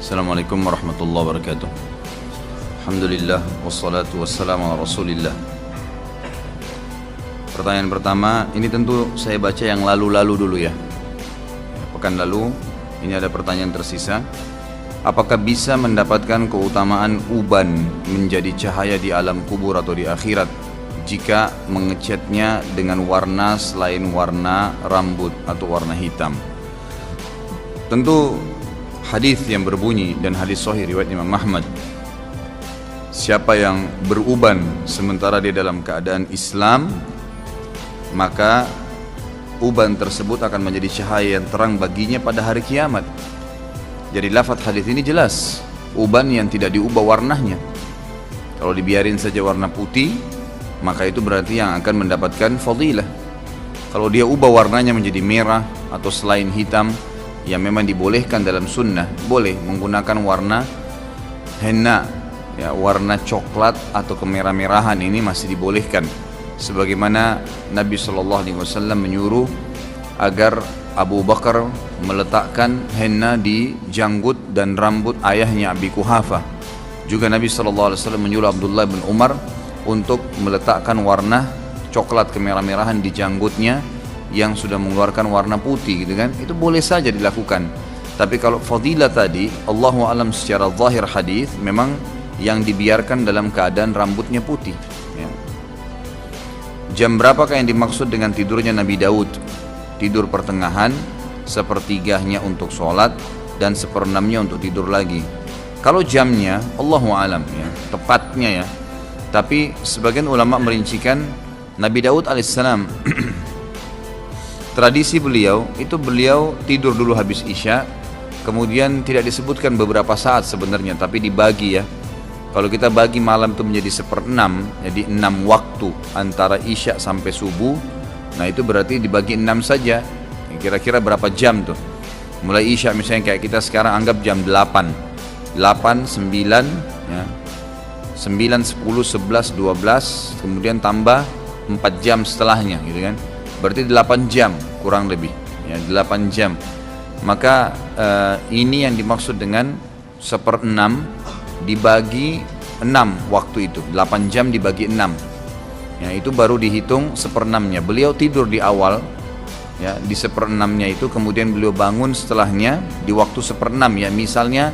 Assalamualaikum warahmatullahi wabarakatuh. Alhamdulillah wassalatu wassalamu ala Rasulillah. Pertanyaan pertama, ini tentu saya baca yang lalu-lalu dulu ya. Pekan lalu, ini ada pertanyaan tersisa. Apakah bisa mendapatkan keutamaan uban menjadi cahaya di alam kubur atau di akhirat jika mengecatnya dengan warna selain warna rambut atau warna hitam? Tentu hadis yang berbunyi dan hadis sahih riwayat Imam Ahmad, siapa yang beruban sementara dia dalam keadaan Islam, maka uban tersebut akan menjadi cahaya yang terang baginya pada hari kiamat. Jadi lafaz hadis ini jelas, uban yang tidak diubah warnanya. Kalau dibiarin saja warna putih, maka itu berarti yang akan mendapatkan fadilah. Kalau dia ubah warnanya menjadi merah atau selain hitam, yang memang dibolehkan dalam sunnah, boleh menggunakan warna henna, ya, warna coklat atau kemerah-merahan, ini masih dibolehkan. Sebagaimana Nabi SAW menyuruh agar Abu Bakar meletakkan henna di janggut dan rambut ayahnya Abi Quhafah. Juga Nabi SAW menyuruh Abdullah bin Umar untuk meletakkan warna coklat kemerah-merahan di janggutnya yang sudah mengeluarkan warna putih, gitu kan? Itu boleh saja dilakukan. Tapi kalau fadilah tadi, Allahu alam secara zahir hadis memang yang dibiarkan dalam keadaan rambutnya putih, ya. Jam berapakah yang dimaksud dengan tidurnya Nabi Daud? Tidur pertengahan, sepertiganya untuk sholat dan seperenamnya untuk tidur lagi. Kalau jamnya, Allahu alam, ya, tepatnya ya. Tapi sebagian ulama merincikan Nabi Daud alaihissalam tradisi beliau itu beliau tidur dulu habis isya, kemudian tidak disebutkan beberapa saat sebenarnya, tapi dibagi ya. Kalau kita bagi malam itu menjadi 1/6, jadi 6 waktu antara isya sampai subuh, nah itu berarti dibagi 6 saja. Kira-kira berapa jam tuh? Mulai isya misalnya kayak kita sekarang anggap jam 8, 9, ya, 9, 10, 11, 12, kemudian tambah 4 jam setelahnya, gitu kan? Berarti 8 jam kurang lebih, ya, 8 jam. Maka ini yang dimaksud dengan 1/6 dibagi 6 waktu itu, 8 jam dibagi 6, ya, itu baru dihitung 1/6-nya. Beliau tidur di awal, ya, di 1/6-nya itu, kemudian beliau bangun setelahnya di waktu 1/6, ya. Misalnya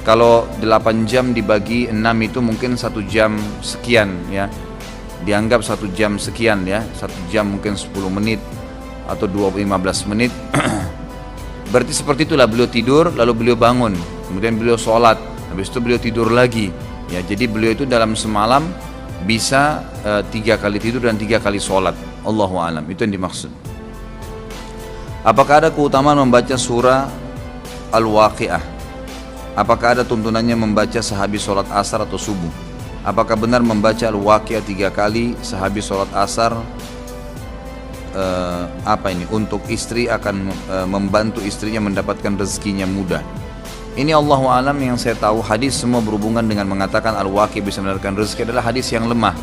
kalau 8 jam dibagi 6 itu mungkin 1 jam sekian, ya, dianggap 1 jam sekian, ya, 1 jam mungkin 10 menit atau 15 menit. Berarti seperti itulah beliau tidur, lalu beliau bangun, kemudian beliau sholat, habis itu beliau tidur lagi, ya. Jadi beliau itu dalam semalam bisa 3 kali tidur dan 3 kali sholat. Allahu alam, itu yang dimaksud. Apakah ada keutamaan membaca surah Al-Waqi'ah? Apakah ada tuntunannya membaca sehabis sholat asar atau subuh? Apakah benar membaca Al-Waqi'ah 3 kali sehabis sholat asar untuk istri akan membantu istrinya mendapatkan rezekinya mudah? Ini Allahu alam, yang saya tahu hadis semua berhubungan dengan mengatakan Al-Waqi'ah bisa mendapatkan rezeki adalah hadis yang lemah,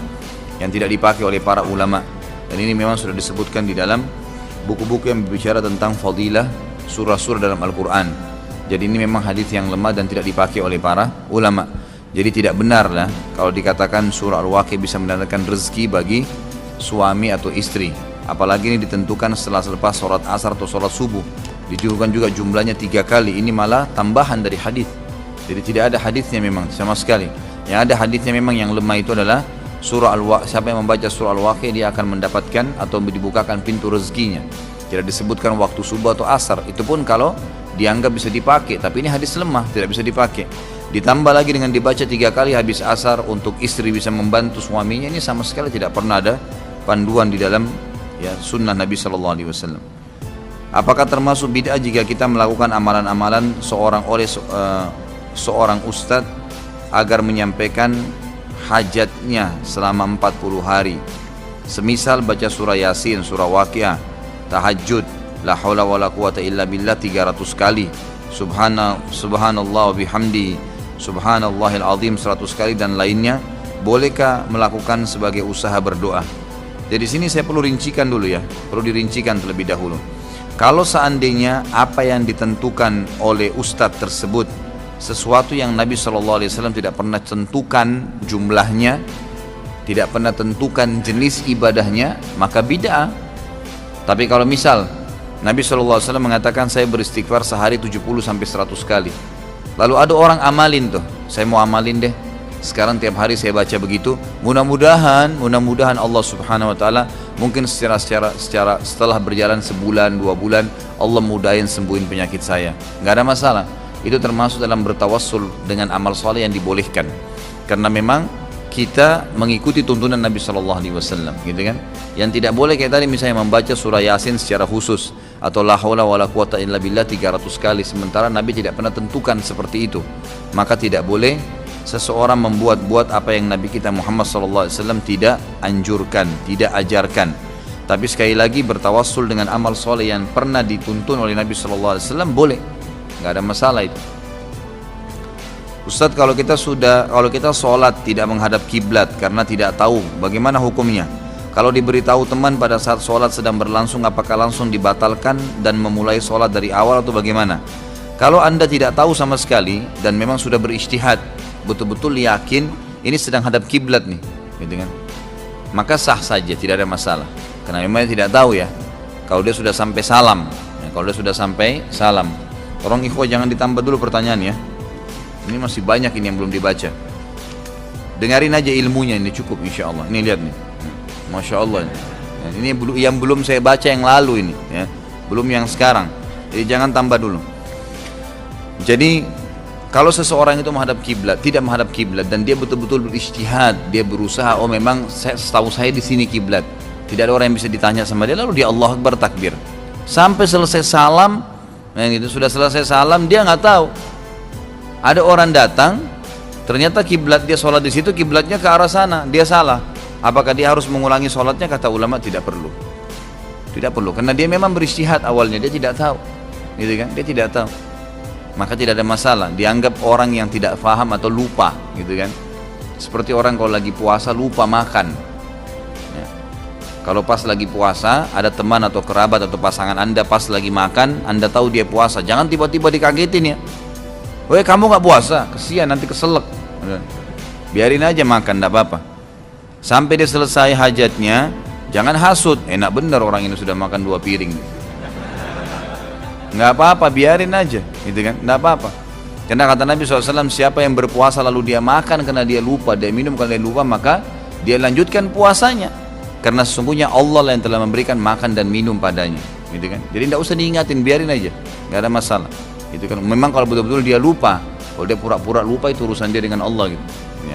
yang tidak dipakai oleh para ulama. Dan ini memang sudah disebutkan di dalam buku-buku yang berbicara tentang fadilah surah-surah dalam Al-Quran. Jadi ini memang hadis yang lemah dan tidak dipakai oleh para ulama. Jadi tidak benar lah kalau dikatakan surah Al-Waqi'ah bisa mendatangkan rezeki bagi suami atau istri. Apalagi ini ditentukan setelah selepas sholat asar atau sholat subuh. Ditujukan juga jumlahnya 3 kali. Ini malah tambahan dari hadis. Jadi tidak ada hadisnya memang sama sekali. Yang ada hadisnya memang yang lemah itu adalah surah Al-Waqi'ah. Siapa yang membaca surah Al-Waqi'ah dia akan mendapatkan atau dibukakan pintu rezekinya. Tidak disebutkan waktu subuh atau asar. Itu pun kalau dianggap bisa dipakai. Tapi ini hadis lemah, tidak bisa dipakai. Ditambah lagi dengan dibaca 3 kali habis asar untuk istri bisa membantu suaminya, ini sama sekali tidak pernah ada panduan di dalam, ya, sunnah Nabi SAW. Apakah termasuk bid'ah jika kita melakukan amalan-amalan seorang ustadz agar menyampaikan hajatnya selama 40 hari? Semisal baca surah Yasin, surah Waqi'ah, tahajud, la haula wala quwata illa billah 300 kali, subhanallah wa bihamdi, subhanallahil azim 100 kali dan lainnya. Bolehkah melakukan sebagai usaha berdoa? Jadi sini saya perlu rincikan dulu, ya, perlu dirincikan terlebih dahulu. Kalau seandainya apa yang ditentukan oleh ustadz tersebut sesuatu yang Nabi SAW tidak pernah tentukan jumlahnya, tidak pernah tentukan jenis ibadahnya, maka bid'ah. Tapi kalau misal Nabi SAW mengatakan saya beristighfar sehari 70 sampai 100 kali, lalu ada orang amalin tuh, saya mau amalin deh, sekarang tiap hari saya baca begitu, mudah-mudahan Allah Subhanahu Wa Taala mungkin secara setelah berjalan sebulan 2 bulan Allah mudahin sembuhin penyakit saya, nggak ada masalah. Itu termasuk dalam bertawassul dengan amal soleh yang dibolehkan, karena memang kita mengikuti tuntunan Nabi Shallallahu Alaihi Wasallam, gitu kan? Yang tidak boleh kayak tadi misalnya membaca surah Yasin secara khusus atau la haula wala quwata illa billah 300 kali, sementara Nabi tidak pernah tentukan seperti itu. Maka tidak boleh seseorang membuat-buat apa yang Nabi kita Muhammad Shallallahu Alaihi Wasallam tidak anjurkan, tidak ajarkan. Tapi sekali lagi bertawassul dengan amal soleh yang pernah dituntun oleh Nabi Shallallahu Alaihi Wasallam boleh, nggak ada masalah itu. Ustadz, kalau kita sholat tidak menghadap kiblat karena tidak tahu, bagaimana hukumnya? Kalau diberitahu teman pada saat sholat sedang berlangsung, apakah langsung dibatalkan dan memulai sholat dari awal atau bagaimana? Kalau Anda tidak tahu sama sekali dan memang sudah berijtihad, betul-betul yakin ini sedang hadap kiblat nih, gitu kan? Maka sah saja, tidak ada masalah. Karena memang tidak tahu ya. Kalau dia sudah sampai salam, Tolong ikhwah jangan ditambah dulu pertanyaan ya. Ini masih banyak ini yang belum dibaca. Dengarin aja ilmunya, ini cukup insya Allah. Ini lihat nih, Masya Allah. Ini yang belum saya baca yang lalu ini, ya. Belum yang sekarang. Jadi jangan tambah dulu. Jadi kalau seseorang itu menghadap kiblat, tidak menghadap kiblat, dan dia betul-betul berijtihad, dia berusaha, oh memang setahu saya di sini kiblat. Tidak ada orang yang bisa ditanya sama dia, lalu dia Allah Akbar takbir. Sampai selesai salam, sudah selesai salam dia nggak tahu. Ada orang datang, ternyata kiblat dia sholat di situ, kiblatnya ke arah sana, dia salah. Apakah dia harus mengulangi sholatnya? Kata ulama tidak perlu. Tidak perlu, karena dia memang berijtihad awalnya, dia tidak tahu, gitu kan? Dia tidak tahu, maka tidak ada masalah. Dianggap orang yang tidak paham atau lupa, gitu kan? Seperti orang kalau lagi puasa lupa makan. Ya. Kalau pas lagi puasa, ada teman atau kerabat atau pasangan Anda pas lagi makan, Anda tahu dia puasa, jangan tiba-tiba dikagetin ya. Weh kamu gak puasa, kesian nanti keselak. Biarin aja makan, gak apa-apa. Sampai dia selesai hajatnya, jangan hasut, enak bener orang ini sudah makan 2 piring. Gak apa-apa, biarin aja, gitu kan, gak apa-apa. Karena kata Nabi SAW, siapa yang berpuasa lalu dia makan karena dia lupa, dia minum karena dia lupa, maka dia lanjutkan puasanya. Karena sesungguhnya Allah lah yang telah memberikan makan dan minum padanya, gitu kan. Jadi gak usah diingatin, biarin aja, gak ada masalah. Itu kan memang kalau betul-betul dia lupa, kalau dia pura-pura lupa itu urusan dia dengan Allah gitu ya.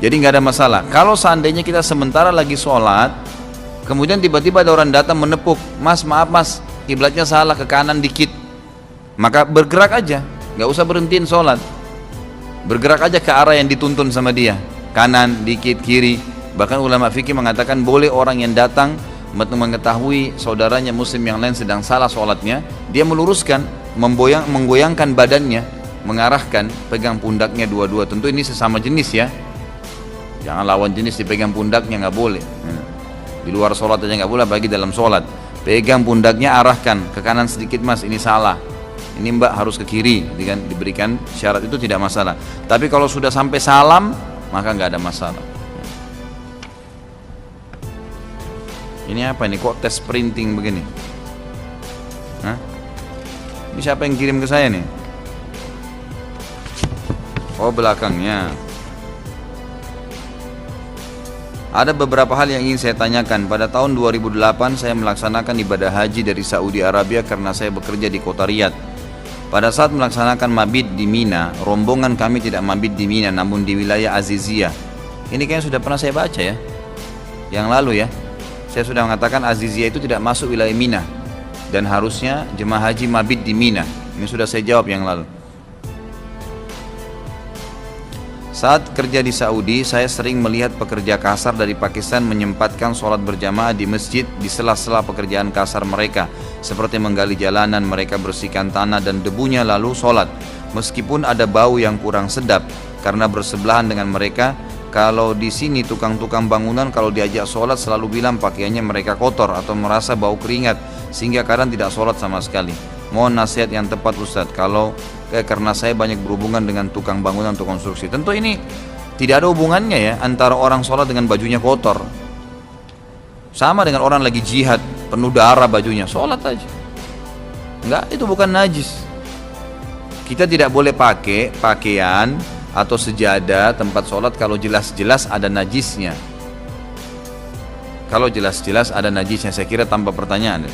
Jadi nggak ada masalah. Kalau seandainya kita sementara lagi sholat, kemudian tiba-tiba ada orang datang menepuk, mas maaf mas, kiblatnya salah ke kanan dikit, maka bergerak aja, nggak usah berhentiin sholat, bergerak aja ke arah yang dituntun sama dia, kanan dikit, kiri. Bahkan ulama fikih mengatakan boleh orang yang datang mengetahui saudaranya muslim yang lain sedang salah sholatnya, dia meluruskan, menggoyangkan badannya, mengarahkan, pegang pundaknya dua-dua. Tentu ini sesama jenis ya, jangan lawan jenis dipegang pundaknya, nggak boleh. Di luar sholat aja nggak boleh, bagi dalam sholat. Pegang pundaknya, arahkan ke kanan sedikit mas, ini salah, ini mbak harus ke kiri, diberikan syarat, itu tidak masalah. Tapi kalau sudah sampai salam, maka nggak ada masalah. Ini apa ini, kok tes printing begini? Hah? Ini siapa yang kirim ke saya nih? Oh belakangnya. Ada beberapa hal yang ingin saya tanyakan. Pada tahun 2008 saya melaksanakan ibadah haji dari Saudi Arabia karena saya bekerja di kota Riyadh. Pada saat melaksanakan mabit di Mina, rombongan kami tidak mabit di Mina namun di wilayah Aziziyah. Ini kayaknya sudah pernah saya baca ya, yang lalu ya. Saya sudah mengatakan Aziziyah itu tidak masuk wilayah Mina dan harusnya jemaah haji mabit di Mina. Ini sudah saya jawab yang lalu. Saat kerja di Saudi, saya sering melihat pekerja kasar dari Pakistan menyempatkan sholat berjamaah di masjid di sela-sela pekerjaan kasar mereka, seperti menggali jalanan, mereka bersihkan tanah dan debunya lalu sholat. Meskipun ada bau yang kurang sedap karena bersebelahan dengan mereka. Kalau di sini tukang-tukang bangunan kalau diajak sholat selalu bilang pakaiannya mereka kotor atau merasa bau keringat sehingga kadang tidak sholat sama sekali. Mohon nasihat yang tepat Ustadz, karena saya banyak berhubungan dengan tukang bangunan atau konstruksi. Tentu ini tidak ada hubungannya ya antara orang sholat dengan bajunya kotor. Sama dengan orang lagi jihad, penuh darah bajunya, sholat aja. Enggak, itu bukan najis. Kita tidak boleh pakai pakaian atau sejadah tempat sholat kalau jelas-jelas ada najisnya. Kalau jelas-jelas ada najisnya, saya kira tanpa pertanyaan.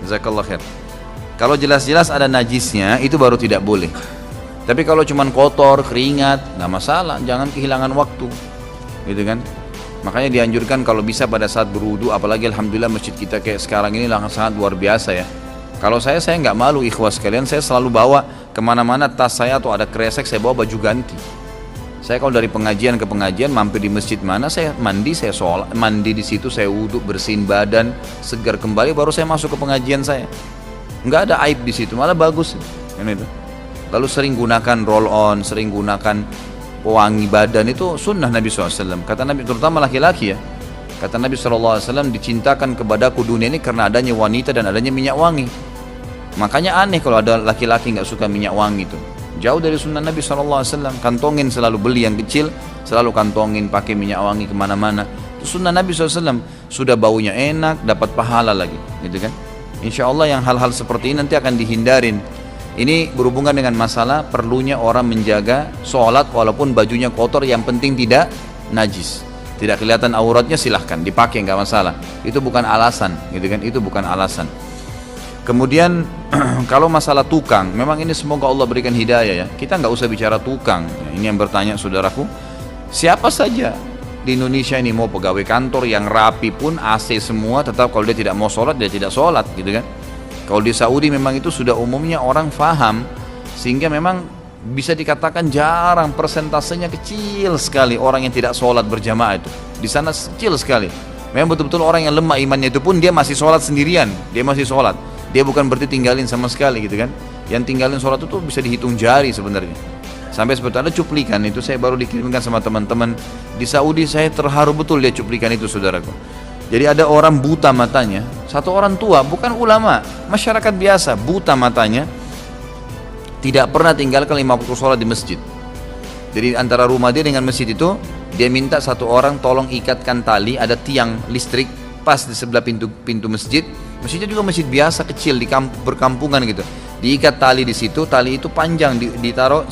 Jazakallah khair. Kalau jelas-jelas ada najisnya, itu baru tidak boleh. Tapi kalau cuman kotor, keringat, nggak masalah, jangan kehilangan waktu, gitu kan? Makanya dianjurkan kalau bisa pada saat berwudu, apalagi alhamdulillah masjid kita kayak sekarang ini sangat luar biasa ya. Kalau saya nggak malu ikhwas sekalian, saya selalu bawa kemana-mana tas saya atau ada kresek, saya bawa baju ganti. Saya kalau dari pengajian ke pengajian, mampir di masjid mana, saya mandi, saya sholat, mandi di situ, saya wudhu, bersihin badan, segar kembali, baru saya masuk ke pengajian saya. Nggak ada aib di situ, malah bagus. Ini itu. Lalu sering gunakan roll on, sering gunakan pewangi badan, itu sunnah Nabi SAW. Kata Nabi, terutama laki-laki ya. Kata Nabi SAW, dicintakan kepadaku dunia ini karena adanya wanita dan adanya minyak wangi. Makanya aneh kalau ada laki-laki nggak suka minyak wangi itu. Jauh dari sunnah Nabi SAW. Kantongin selalu beli yang kecil, selalu kantongin pakai minyak wangi kemana-mana. Itu sunnah Nabi SAW. Sudah baunya enak, dapat pahala lagi, gitu kan? Insya Allah yang hal-hal seperti ini nanti akan dihindarin. Ini berhubungan dengan masalah perlunya orang menjaga sholat walaupun bajunya kotor, yang penting tidak najis. Tidak kelihatan auratnya silahkan dipakai, nggak masalah. Itu bukan alasan, gitu kan? Itu bukan alasan. Kemudian kalau masalah tukang, memang ini semoga Allah berikan hidayah ya. Kita nggak usah bicara tukang. Ini yang bertanya saudaraku, siapa saja di Indonesia ini mau pegawai kantor yang rapi pun AC semua, tetap kalau dia tidak mau sholat dia tidak sholat, gitu kan? Kalau di Saudi memang itu sudah umumnya orang faham, sehingga memang bisa dikatakan jarang, persentasenya kecil sekali orang yang tidak sholat berjamaah itu. Di sana kecil sekali. Memang betul-betul orang yang lemah imannya itu pun dia masih sholat sendirian, dia masih sholat. Dia bukan berarti tinggalin sama sekali, gitu kan? Yang tinggalin sholat itu bisa dihitung jari sebenarnya. Sampai sebetulnya ada cuplikan itu, saya baru dikirimkan sama teman-teman di Saudi, saya terharu betul lihat cuplikan itu saudaraku. Jadi ada orang buta matanya, satu orang tua, bukan ulama, masyarakat biasa, buta matanya, tidak pernah tinggalkan 5 waktu sholat di masjid. Jadi antara rumah dia dengan masjid itu, dia minta satu orang tolong ikatkan tali, ada tiang listrik pas di sebelah pintu masjid. Masjidnya juga masjid biasa kecil di berkampungan gitu. Diikat tali di situ, tali itu panjang, ditaruh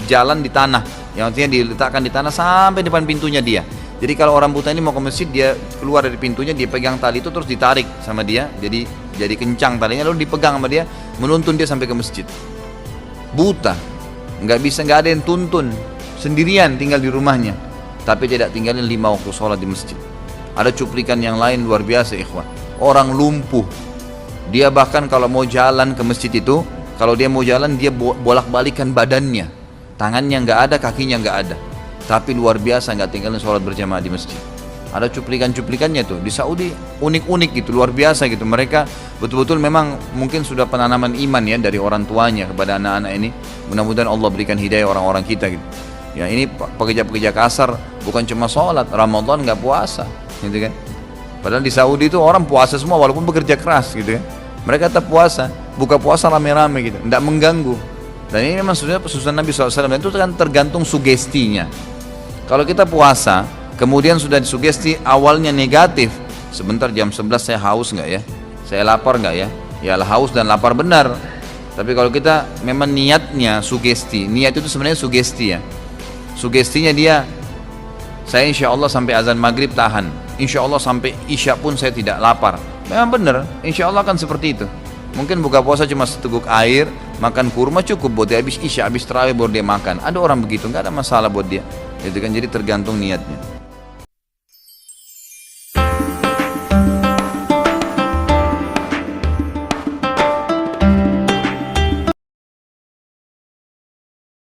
jalan di tanah, yang artinya diletakkan di tanah sampai depan pintunya dia. Jadi kalau orang buta ini mau ke masjid, dia keluar dari pintunya, dia pegang tali itu terus ditarik sama dia, jadi kencang talinya, lalu dipegang sama dia, menuntun dia sampai ke masjid. Buta, nggak ada yang tuntun, sendirian tinggal di rumahnya, tapi tidak tinggalin 5 waktu sholat di masjid. Ada cuplikan yang lain luar biasa ikhwan. Orang lumpuh, dia bahkan kalau mau jalan ke masjid itu, kalau dia mau jalan dia bolak-balikan badannya, tangannya nggak ada, kakinya nggak ada, tapi luar biasa nggak tinggalin sholat berjamaah di masjid. Ada cuplikan-cuplikannya tuh di Saudi, unik-unik gitu, luar biasa gitu. Mereka betul-betul memang mungkin sudah penanaman iman ya dari orang tuanya kepada anak-anak ini. Mudah-mudahan Allah berikan hidayah orang-orang kita gitu. Ya ini pekerja-pekerja kasar, bukan cuma sholat, Ramadan nggak puasa, gitu kan? Padahal di Saudi itu orang puasa semua walaupun bekerja keras, gitu kan? Mereka tetap puasa, buka puasa rame-rame gitu, tidak mengganggu. Dan ini memang sudah Nabi SAW, dan itu kan tergantung sugestinya. Kalau kita puasa, kemudian sudah disugesti awalnya negatif, sebentar jam 11 saya haus nggak ya? Saya lapar nggak ya? Ya haus dan lapar benar. Tapi kalau kita memang niatnya sugesti, niat itu sebenarnya sugesti ya. Sugestinya dia, saya insya Allah sampai azan maghrib tahan, insya Allah sampai isya pun saya tidak lapar. Memang benar, insya Allah kan seperti itu. Mungkin buka puasa cuma seteguk air, makan kurma cukup buat dia, habis isya, habis tarawih baru dia makan. Ada orang begitu, nggak ada masalah buat dia. Itu kan, jadi tergantung niatnya.